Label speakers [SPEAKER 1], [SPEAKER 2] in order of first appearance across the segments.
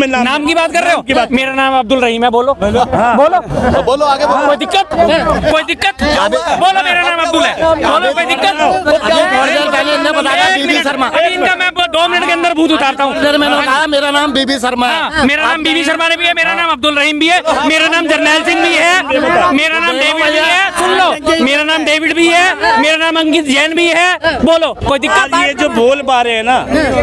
[SPEAKER 1] नाम की बात कर रहे हो? मेरा नाम अब्दुल रहीम है। बोलो बोलो
[SPEAKER 2] बोलो आगे बोलो।
[SPEAKER 1] कोई दिक्कत बोलो मेरा नाम अब्दुल है। बोलो कोई दिक्कत? इनका मैं 2 मिनट के अंदर भूत उतारता हूँ।
[SPEAKER 2] मेरा नाम बीबी शर्मा है।
[SPEAKER 1] मेरा नाम बीबी शर्मा ने भी है। मेरा नाम अब्दुल रहीम भी है। मेरा नाम जरनैल सिंह भी है। मेरा नाम डेविड भी है। सुन लो, मेरा नाम डेविड भी है। मेरा नाम अंकित जैन भी है। बोलो कोई दिक्कत?
[SPEAKER 3] ये जो बोल पा रहे हैं ना,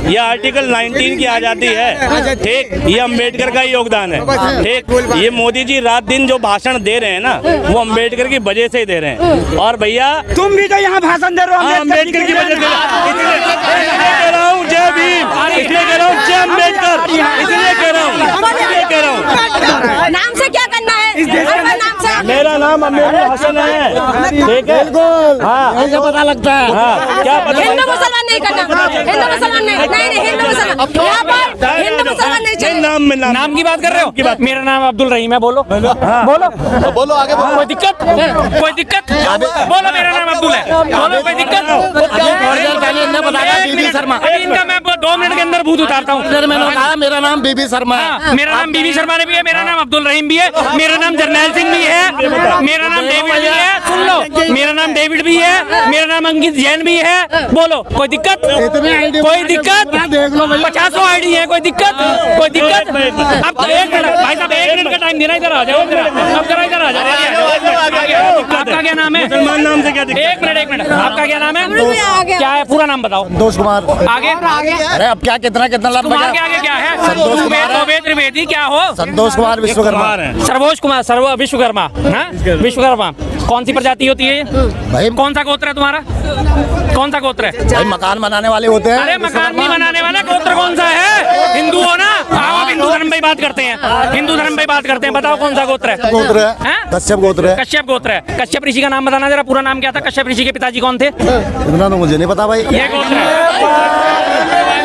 [SPEAKER 3] ये आर्टिकल 19 की आजादी है, ठीक। ये अम्बेडकर का योगदान है, ठीक। ये मोदी जी रात दिन जो भाषण दे रहे हैं ना, वो अम्बेडकर की वजह से ही दे रहे हैं। और भैया तुम भी तो यहाँ भाषण दे रहे हो अम्बेडकर की वजह से। इसलिए कह रहा हूँ जय भीम, इसलिए कह रहा हूँ जय अम्बेडकर, इसलिए कह रहा हूँ।
[SPEAKER 4] नाम से क्या करना है?
[SPEAKER 3] मेरा नाम अमीर हसन है, ठीक है। हाँ,
[SPEAKER 2] ऐसे पता लगता है।
[SPEAKER 3] हाँ, क्या पता?
[SPEAKER 4] हिंदू मुसलमान नहीं करना, हिंदू मुसलमान नहीं, हिंदू मुसलमान यहाँ पर हिंदू मुसलमान नहीं चाहिए।
[SPEAKER 1] नाम की बात कर रहे हो? मेरा नाम अब्दुल रहीम है। बोलो बोलो
[SPEAKER 2] बोलो आगे बोलो।
[SPEAKER 1] कोई दिक्कत बोलो मेरा नाम अब्दुल है। बोलो कोई दिक्कत?
[SPEAKER 2] बीबी शर्मा।
[SPEAKER 1] इनका मैं 2 मिनट के अंदर भूत उतारता हूँ।
[SPEAKER 2] मेरा नाम बीबी शर्मा है।
[SPEAKER 1] मेरा नाम बीबी शर्मा ने भी है। मेरा नाम अब्दुल रहीम भी है। मेरा नाम जरनैल सिंह भी है। मेरा नाम डेविड भी है। सुन लो, मेरा नाम डेविड भी है। मेरा नाम अंकित जैन भी है। बोलो कोई दिक्कत? कोई दिक्कत? 50 आईडी है। कोई दिक्कत? अब 1 मिनट भाई साहब, 1 मिनट का टाइम देना। इधर आ जाओ, अब जरा इधर आ जाओ। आपका क्या नाम है?
[SPEAKER 3] मुसलमान नाम से क्या दिक्कत?
[SPEAKER 1] 1 मिनट आपका क्या नाम है? क्या है पूरा नाम बताओ?
[SPEAKER 2] संतोष कुमार।
[SPEAKER 1] आगे
[SPEAKER 2] अरे अब क्या कितना
[SPEAKER 1] कुमार के आगे क्या है?
[SPEAKER 2] संतोष कुमार।
[SPEAKER 1] त्रिवेदी क्या हो?
[SPEAKER 2] संतोष कुमार विश्वकर्मा।
[SPEAKER 1] सर्वोज कुमार विश्वकर्मा। विश्वकर्मा कौन सी प्रजाति होती है?
[SPEAKER 2] भाई
[SPEAKER 1] कौन सा गोत्र है तुम्हारा? कौन सा गोत्र है?
[SPEAKER 2] भाई मकान बनाने वाले होते हैं।
[SPEAKER 1] अरे मकान नहीं बनाने वाला गोत्र कौन सा है? हिंदू हो ना? आप हिंदू धर्म पे बात करते हैं। हिंदू धर्म पे बात करते हैं। बताओ कौन सा गोत्र है?
[SPEAKER 2] गोत्र है कश्यप गोत्र है।
[SPEAKER 1] कश्यप गोत्र है। कश्यप ऋषि का नाम बताना जरा, पूरा नाम क्या था? कश्यप ऋषि के पिताजी कौन थे?
[SPEAKER 2] इतना तो मुझे नहीं पता भाई।
[SPEAKER 1] ये गोत्र है।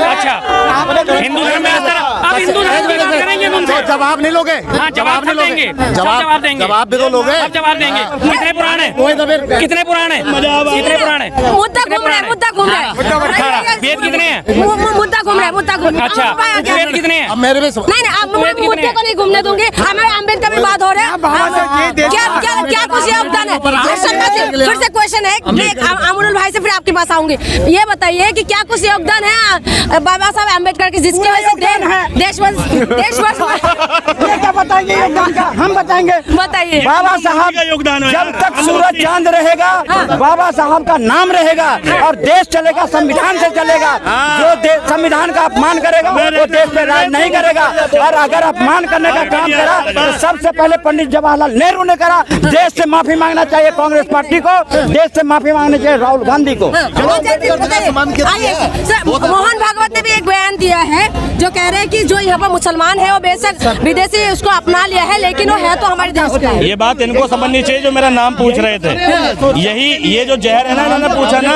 [SPEAKER 1] अच्छा, हिंदू धर्म में अब हिंदू धर्म की बात करेंगे तुमसे।
[SPEAKER 2] जवाब नहीं लोगे?
[SPEAKER 1] हाँ, जवाब नहीं देंगे। जवाब देंगे।
[SPEAKER 2] जवाब भी तो लोगे।
[SPEAKER 1] अब जवाब देंगे। कितने पुराने? कितने पुराने? कितने पुराने?
[SPEAKER 4] मुद्दा घूम रहा है, मुद्दा घूम रहा है।
[SPEAKER 1] वेद कितने हैं?
[SPEAKER 4] मुद्दा घूम रहा है, मुद्दा घूम।
[SPEAKER 1] अच्छा, वेद कितने हैं?
[SPEAKER 2] अब मेरे में
[SPEAKER 4] नहीं, अब मुद्दे को नहीं घूमने दूंगी। हमारे अम्बेडकर भी बात हो रहा है। क्या कुछ योगदान है? फिर से क्वेश्चन है, अमरुल भाई से फिर आपके पास आऊंगी। ये बताइए कि क्या कुछ योगदान है बाबा साहब अम्बेडकर की, जिसकी वजह से देश
[SPEAKER 5] क्या बताएंगे योगदान का? हम बताएंगे।
[SPEAKER 4] बताइए।
[SPEAKER 5] बाबा साहब
[SPEAKER 3] का योगदान है।
[SPEAKER 5] जब तक सूरज चांद रहेगा, बाबा साहब का नाम रहेगा और देश चलेगा, संविधान से चलेगा। जो संविधान का अपमान करेगा वो देश पे राज नहीं करेगा। और अगर अपमान करने का काम करा तो सबसे पहले पंडित जवाहरलाल नेहरू ने करा। देश से माफी मांगना चाहिए कांग्रेस पार्टी को, देश से माफी मांगनी चाहिए राहुल गांधी को।
[SPEAKER 4] मोहन भागवत ने भी एक बयान दिया है जो कह रहे हैं कि जो यहाँ पर मुसलमान है वो बेशक विदेशी उसको अपना लिया है, लेकिन वो है तो हमारे देश का।
[SPEAKER 3] ये बात इनको समझनी चाहिए जो मेरा नाम पूछ रहे थे। यही ये जो जहर है ना, इन्होंने पूछा ना,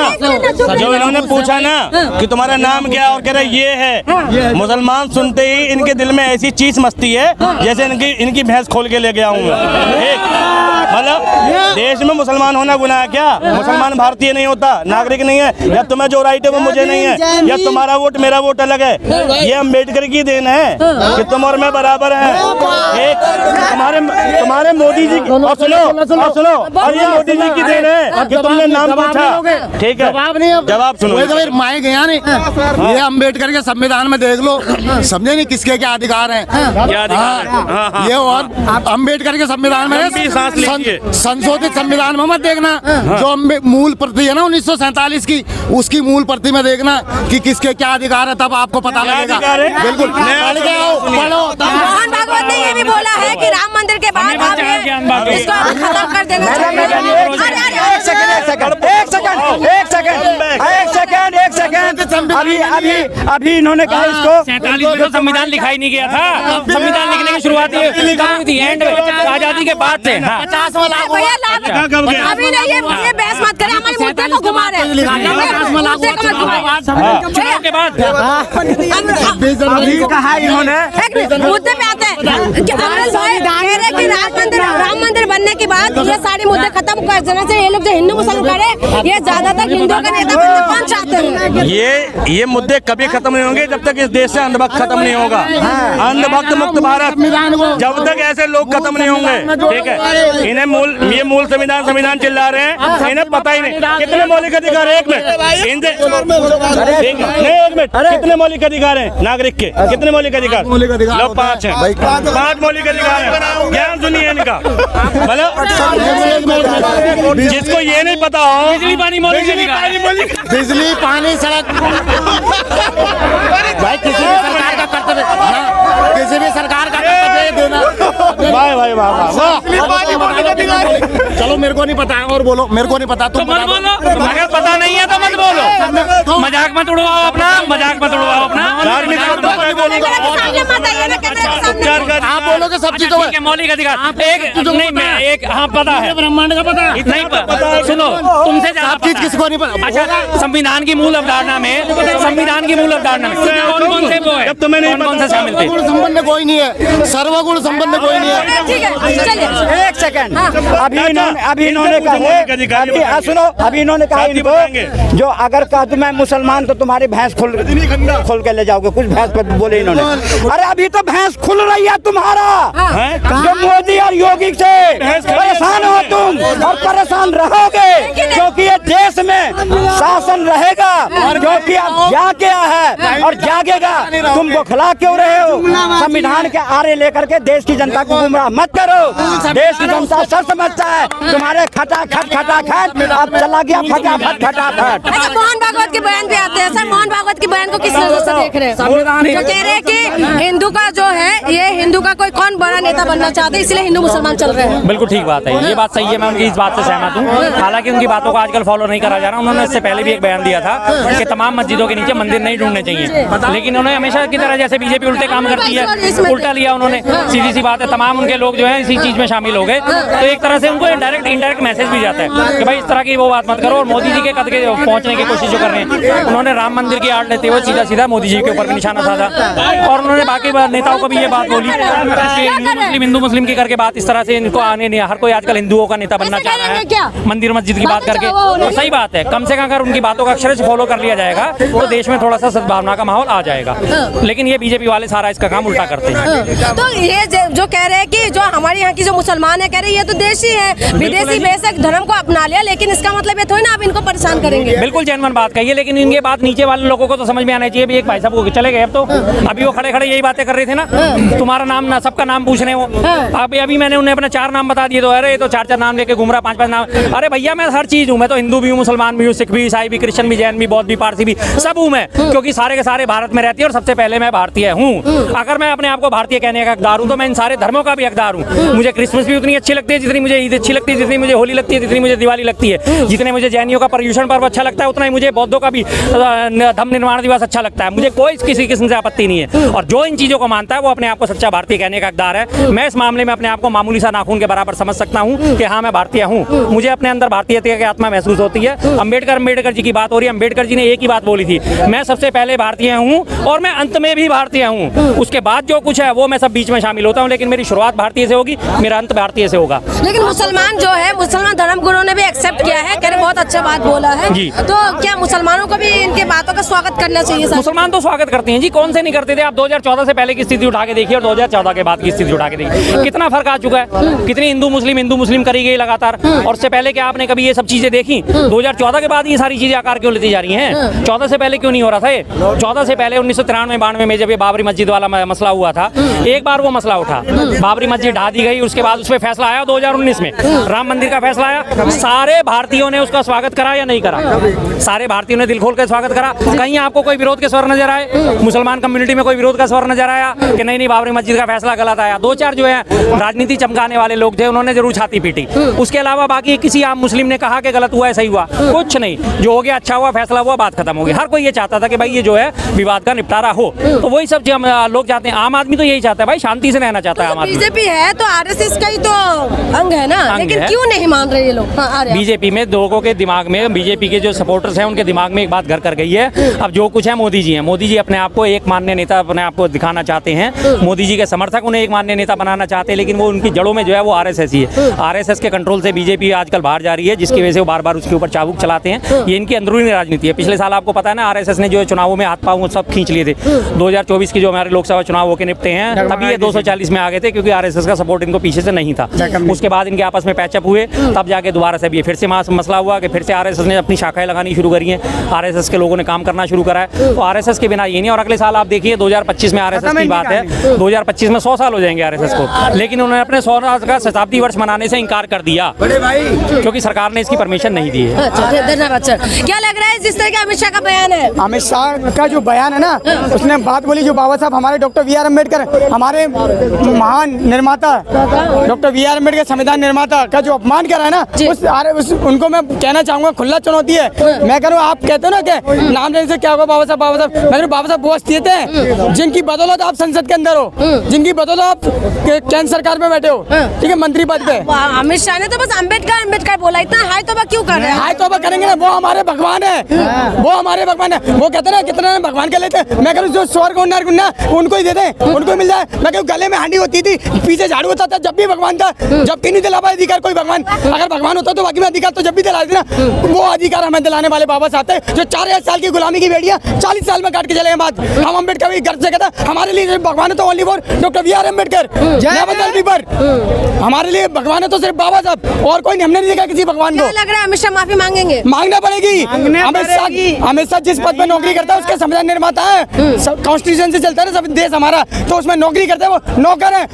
[SPEAKER 3] जो इन्होंने पूछा ना कि तुम्हारा नाम क्या है और कह रहे ये है। मुसलमान सुनते ही इनके दिल में ऐसी चीज मस्ती है जैसे इनकी भैंस खोल के ले गया हूँ मैं। मतलब देश में मुसलमान होना गुनाह है क्या? मुसलमान भारतीय नहीं होता, नागरिक नहीं है। या तुम्हें जो राइट है वो मुझे नहीं है, या तुम्हारा वोट मेरा वोट अलग है। ये अम्बेडकर की देन है कि तुम और मैं बराबर हैं। एक तुम्हारे मोदी जी और सुनो और ये मोदी जी की देन है कि तुमने नाम पूछा, ठीक है? जवाब सुनो।
[SPEAKER 2] माए गया नहीं। ये अम्बेडकर के संविधान में देख लो, समझे नहीं किसके क्या अधिकार है? ये और अम्बेडकर के संविधान में संशोधित संविधान में मत देखना। जो मूल प्रति है ना 1947 की, उसकी मूल प्रति में देखना कि किसके क्या अधिकार है, तब आपको पता लगेगा। बिल्कुल पढ़ो।
[SPEAKER 4] मोहन भागवत ने ये भी बोला है कि राम मंदिर के बाद इसको खत्म कर देना चाहिए।
[SPEAKER 5] एक सेकंड। अभी इन्होंने कहा इसको
[SPEAKER 1] 47 में संविधान लिखा ही नहीं गया था। संविधान लिखने की शुरुआत एंड आजादी के बाद से।
[SPEAKER 4] अभी नहीं, ये बहस मत करें, हमारे मुद्दे को घुमा रहे हैं।
[SPEAKER 1] चुनाव के बाद
[SPEAKER 5] अभी कहा इन्होंने।
[SPEAKER 4] मुद्दे पे आते हैं। राम मंदिर बनने के बाद ये सारे मुद्दे खत्म कर देना चाहिए। ये लोग जो हिंदू मुसलमान करे, ये ज्यादातर हिंदुओं का नेता बनना कौन चाहते हैं?
[SPEAKER 3] ये मुद्दे कभी खत्म नहीं होंगे जब तक इस देश से अंधभक्त खत्म नहीं होगा। अंधभक्त मुक्त भारत जब तक ऐसे लोग खत्म नहीं होंगे, ठीक है। इन्हें ये मूल संविधान चिल्ला रहे हैं, इन्हें पता ही नहीं कितने मौलिक अधिकार है। एक मिनट, कितने मौलिक अधिकार हैं नागरिक के? कितने मौलिक अधिकार? लोग 5 हैं, 5 मौलिक अधिकार हैं। ज्ञान सुनिए इनका, मतलब जिसको ये नहीं पता हो,
[SPEAKER 1] बिजली पानी मौलिक अधिकार,
[SPEAKER 2] बिजली पानी सड़क भाई किसी भी सरकार का कर्तव्य, किसी भी सरकार का कर्तव्य देना।
[SPEAKER 3] भाई वाह।
[SPEAKER 2] चलो मेरे को नहीं पता है और बोलो, मेरे को नहीं पता तुम
[SPEAKER 1] मत बोलो। अगर पता नहीं है तो मत बोलो, मजाक मत उड़वाओ अपना, मजाक मत उड़वाओ अपना।
[SPEAKER 2] आप बोलोगे सब चीजों
[SPEAKER 1] ठीक है, मौलिक अधिकार एक हाँ पता है,
[SPEAKER 2] ब्रह्मांड का पता है।
[SPEAKER 1] नहीं पता। सुनो, तुमसे ज्यादा
[SPEAKER 2] सब चीज किसको नहीं पता।
[SPEAKER 1] अच्छा, संविधान की मूल अवधारणा में कौन से वो है, कौन से शामिल थे?
[SPEAKER 2] गुण संपन्न कोई नहीं है, सर्वगुण संपन्न कोई नहीं है।
[SPEAKER 4] ठीक है, चलिए
[SPEAKER 5] एक सेकंड। अभी इन्होंने कहा, सुनो, अभी इन्होंने कहा इनको, जो अगर कहा तो मैं मुसलमान तो तुम्हारी भैंस खोल के ले जाओगे, कुछ भैंस पर बोले इन्होंने। अरे अभी तो भैंस खुल रही है तुम्हारा, जो मोदी और योगी से परेशान हो तुम और परेशान रहोगे, क्योंकि ये देश में शासन रहेगा, क्योंकि अब जाग गया है और जागेगा। तुम बौखला क्यों रहे हो? संविधान के आरे लेकर के देश की जनता को गुमराह मत करो। देश की जनता सब समझता है, तुम्हारे खटाखट अब चला गया फटाफट।
[SPEAKER 4] अच्छा, मोहन भागवत के बयान पे आते हैं सर। मोहन भागवत के बयान को किस नजर से देख रहे हैं? जो कह रहे हैं कि हिंदू का जो है, ये हिंदू का कोई कौन बड़ा नेता बनना चाहते हैं, इसलिए हिंदू मुसलमान चल रहे हैं।
[SPEAKER 1] बिल्कुल ठीक बात है, ये बात सही है, मैं उनकी इस बात से सहमत हूँ। हालांकि उनकी बातों को आजकल फॉलो नहीं करा जा रहा। उन्होंने इससे पहले भी एक बयान दिया था कि तमाम मस्जिदों के नीचे मंदिर नहीं ढूंढने चाहिए, लेकिन उन्होंने हमेशा की तरह जैसे बीजेपी उल्टे काम करती है, उल्टा लिया उन्होंने। सीधी सी बात है, तमाम उनके लोग जो है इसी चीज में शामिल हो गए, तो एक तरह से उनको इनडायरेक्ट मैसेज भी जाता है कि भाई इस तरह की वो बात मत करो। और मोदी जी के कद के पहुंचने की कोशिश जो कर रहे हैं, उन्होंने राम मंदिर की आड़ लेते हुए सीधा मोदी जी के ऊपर भी निशाना साधा, और उन्होंने बाकी नेताओं को भी ये बात बोली कि हिंदू मुस्लिम की करके बात इस तरह से इनको आने नहीं। हर कोई आजकल हिंदुओं का नेता बनना चाह रहा है, मंदिर मस्जिद की बात करके, और सही बात है। कम से कम अगर उनकी बातों का अक्षर से फॉलो कर लिया जाएगा तो देश में थोड़ा सा सद्भावना का माहौल आ जाएगा, लेकिन ये बीजेपी वाले सारा इसका काम उल्टा करते हैं।
[SPEAKER 4] तो ये जो कह रहे हैं कि जो हमारे यहाँ की जो मुसलमान है, कह रहे हैं ये तो देशी है, विदेशी बेशक धर्म को अपना लिया, लेकिन इसका मतलब ये थोड़ी ना आप इनको परेशान करेंगे।
[SPEAKER 1] बिल्कुल जेन्युइन बात कही है, लेकिन इनके बात नीचे वाले लोगों को तो समझ में आना चाहिए। भी एक भाई साहब चले गए, अब तो अभी वो खड़े यही बातें कर रहे थे ना, तुम्हारा नाम ना सबका नाम पूछ रहे हो। अभी मैंने उन्हें अपने 4 नाम बता दिए, तो अरे तो 4 नाम लेके घूम रहा, 5 नाम। अरे भैया मैं हर चीज हूँ, मैं तो हिंदू भी हूँ, मुसलमान भी हूँ, सिख भी, ईसाई भी, क्रिश्चियन भी, जैन भी, बौद्ध भी, पारसी भी, सब हूँ मैं, क्योंकि सारे के सारे भारत में रहती है और सबसे पहले मैं भारतीय हूँ। अगर मैं अपने आप को भारतीय कहने का हकदार हूँ तो मैं इन सारे धर्मों का भी हकदार हूँ। मुझे क्रिसमस भी उतनी अच्छी लगती है जितनी मुझे ईद अच्छी लगती है, जितनी मुझे होली लगती है, जितनी मुझे दिवाली लगती है, जितने मुझे जैनियों का पर्यूषण पर्व अच्छा लगता है, उतना ही मुझे बौद्धों का भी धम्म निर्माण दिवस अच्छा लगता है। मुझे कोई किसी किस्म से आपत्ति नहीं है, और जो इन चीजों को मानता है वो अपने आप को सच्चा भारतीय कहने का हकदार है। मैं इस मामले में अपने आप को मामूली सा नाखून के बराबर समझ सकता हूँ कि हाँ मैं भारतीय हूँ, मुझे अपने अंदर भारतीयता की आत्मा महसूस होती है। अम्बेडकर जी की बात हो रही है, अम्बेडकर जी ने एक ही बात बोली थी, मैं सबसे पहले भारतीय हूँ और मैं अंत में भी भारतीय हूँ, उसके बाद जो कुछ है वो मैं सब बीच में शामिल होता हूँ, लेकिन मेरी शुरुआत भारतीय से होगी, मेरा अंत भारतीय से होगा।
[SPEAKER 4] लेकिन मुसलमान जो है, मुसलमान धर्म गुरुओं ने भी एक्सेप्ट किया है, कह रहे बहुत अच्छा बात बोला है
[SPEAKER 1] जी।
[SPEAKER 4] तो क्या मुसलमानों को भी इनके बातों का स्वागत करना चाहिए?
[SPEAKER 1] मुसलमान तो स्वागत करते हैं जी, कौन से नहीं करते थे। आप 2014 से पहले की स्थिति उठा के देखिए और 2014 के बाद की स्थिति उठा के देखिए, कितना फर्क आ चुका है। कितनी हिंदू मुस्लिम करी गई लगातार, और उससे पहले क्या आपने कभी ये सब चीजें देखी? 2014 के बाद ये सारी चीजें आकार क्यों लेती जा रही हैं? 14 से पहले क्यों नहीं हो रहा था ये? 14 से पहले 1993-92 में जब ये बाबरी मस्जिद वाला मसला हुआ था, एक बार वो मसला उठा, बाबरी मस्जिद ढा दी गई, उसके बाद उस पर फैसला आया 2019 में, राम मंदिर का फैसला आया, सारे भारतीयों ने उसका स्वागत करा या नहीं करा? सारे भारतीयों ने दिल खोल कर स्वागत करा। कहीं आपको कोई विरोध के स्वर नजर आए? मुसलमान कम्युनिटी में कोई विरोध का स्वर नजर आया कि नहीं बाबरी मस्जिद का फैसला गलत आया? 2-4 जो है राजनीति चमकाने वाले लोग थे, उन्होंने जरूर छाती पीटी, उसके अलावा बाकी किसी आम मुस्लिम ने कहा कि गलत हुआ है, सही हुआ? कुछ नहीं, जो हो गया अच्छा हुआ, फैसला हुआ, बात खत्म हो गई। हर कोई ये चाहता था कि भाई ये जो है विवाद का निपटारा हो। तो वही सब हम लोग चाहते हैं। आम आदमी तो यही चाहता है भाई, शांति से रहना चाहता है आम आदमी।
[SPEAKER 4] बीजेपी है तो आरएसएस का ही तो अंग है ना, लेकिन क्यों नहीं मान रहे ये लोग?
[SPEAKER 1] बीजेपी में लोगों के दिमाग में, बीजेपी के जो सपोर्टर्स हैं उनके दिमाग में एक बात घर कर गई है। अब जो कुछ है मोदी जी हैं, मोदी जी अपने आप को एक माननीय नेता अपने आप को दिखाना चाहते हैं। मोदी जी के समर्थक उन्हें एक माननीय नेता बनाना चाहते हैं, लेकिन वो उनकी जड़ों में जो है वो आरएसएस ही है। आरएसएस के कंट्रोल से बीजेपी आजकल बाहर जा रही है, जिसकी वजह से वो बार बार उसके ऊपर चाबुक चलाते हैं। ये इनकी अंदरूनी राजनीति है। पिछले साल आपको पता है ना, आरएसएस ने जो चुनावों में हाथ पाँव सब खींच लिए थे। 2024 की जो हमारे लोकसभा चुनाव होकर निपटे हैं, तभी ये 240 में आ गए थे, क्योंकि आरएसएस का सपोर्ट इनको पीछे से नहीं था। उसके बाद इनके आपस में पैचअप हुए, तब जाके दोबारा से ये फिर से मसला हुआ कि फिर से आरएसएस ने अपनी शाखाएं लगानी शुरू करी हैं। आरएसएस के लोगों ने काम करना शुरू करा है। तो आरएसएस के बिना ये नहीं। और अगले साल आप देखिए 2025 में आरएसएस की बात है, 2025 में 100 साल हो जाएंगे आरएसएस को, लेकिन उन्होंने अपने 100 साल का शताब्दी वर्ष मनाने से इनकार कर दिया, क्योंकि सरकार ने इसकी परमिशन नहीं दी है।
[SPEAKER 4] धन्यवाद सर। क्या लग रहा है जिस तरह का अमित शाह का बयान है?
[SPEAKER 5] अमित शाह का जो बयान है ना, उसने बात बोली जो बाबा साहब हमारे डॉक्टर वी आर अम्बेडकर, हमारे महान निर्माता डॉक्टर वी आर अम्बेडकर संविधान निर्माता का जो अपमान करा है ना, उनको मैं कहना चाहूंगा खुला चुनौती है। मैं कह रहा हूँ, आप कहते हो ना कि नाम लेने से क्या होगा बाबा साहब, बाबा साहब, मैं कह रहा हूं, बाबा साहब वो हस्तियत है जिनकी बदौलत आप संसद के अंदर हो, जिनकी बदौलत आप केंद्र सरकार में बैठे हो, ठीक है, मंत्री पद पे।
[SPEAKER 4] अमित शाह ने तो बस अम्बेडकर अम्बेडकर बोला, इतना हाई तोबा क्यों कर रहे हैं?
[SPEAKER 5] हाई तोबा करेंगे ना, वो हमारे भगवान है, वो हमारे भगवान है। वो कहते ना कितना भगवान के लेते हैं। मैं कह रहा हूं, जो स्वर्ग और नरक ना उनको ही दे दें, उनको मिल जाए। मैं कहूँ गले में हांडी होती थी, पीछे झाड़ू होता था, जब भी भगवान था, जब भी नहीं दिला पाया अधिकार कोई भगवान। अगर भगवान होता तो बाकी में अधिकार तो जब भी दिला देना। वो अधिकार हमें दिलाने वाले बाबा साहब थे, जो 4000 साल की गुलामी की बेड़ियां 40 साल में काट के चले बाद। हम अम्बेडकर भी गर्व से कहता हमारे लिए भगवान है तो only for doctor B R Ambedkar, हमारे लिए भगवान है तो सिर्फ बाबा साहब, और कोई हमने नहीं देखा किसी भगवान को।
[SPEAKER 4] लग रहा है अमित शाह माफी मांगेंगे?
[SPEAKER 5] मांगना पड़ेगी। अमित शाह जिस पद पर नौकरी करता है उसके संविधान निर्माता है, कॉन्स्टिट्यूशन से चलता है ना सब देश हमारा, तो उसमें नौकरी करते हैं, वो नौकर है।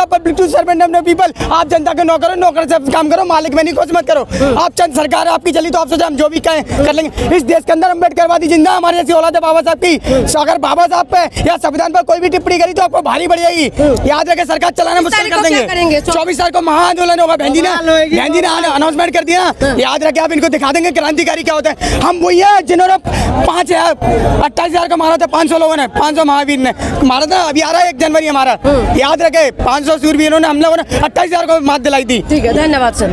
[SPEAKER 5] Public to servant of the people. आप जनता के नौकर हो, नौकर से काम करो, मालिक में नहीं कुछ मत करो। आप चंद सरकार आपकी चली तो आप सोचा हम जो भी कहें कर लेंगे। इस देश के अंदर अम्बेडकरवादी जिंदा हमारे जैसी औलाद है बाबा साहब की। अगर बाबा साहब पे या संविधान पर कोई भी टिप्पणी करी तो आपको भारी पड़ जाएगी। याद रखे, सरकार चलाना मुश्किल कर देंगे। 24 तारीख को महाआंदोलन होगा। बहन जी ने अनाउंसमेंट कर दिया, याद रखे। आप इनको दिखा देंगे क्रांतिकारी क्या होता है। हम वही है जिन्होंने 28,000 का मारा था, 500 लोगों ने, 500 महावीर ने मारा था। अभी आ रहा है 1 जनवरी हमारा, याद रखे। 500 सूरवीरों ने, हम लोगों ने 28,000 को मात दिलाई थी।
[SPEAKER 4] ठीक है, धन्यवाद सर।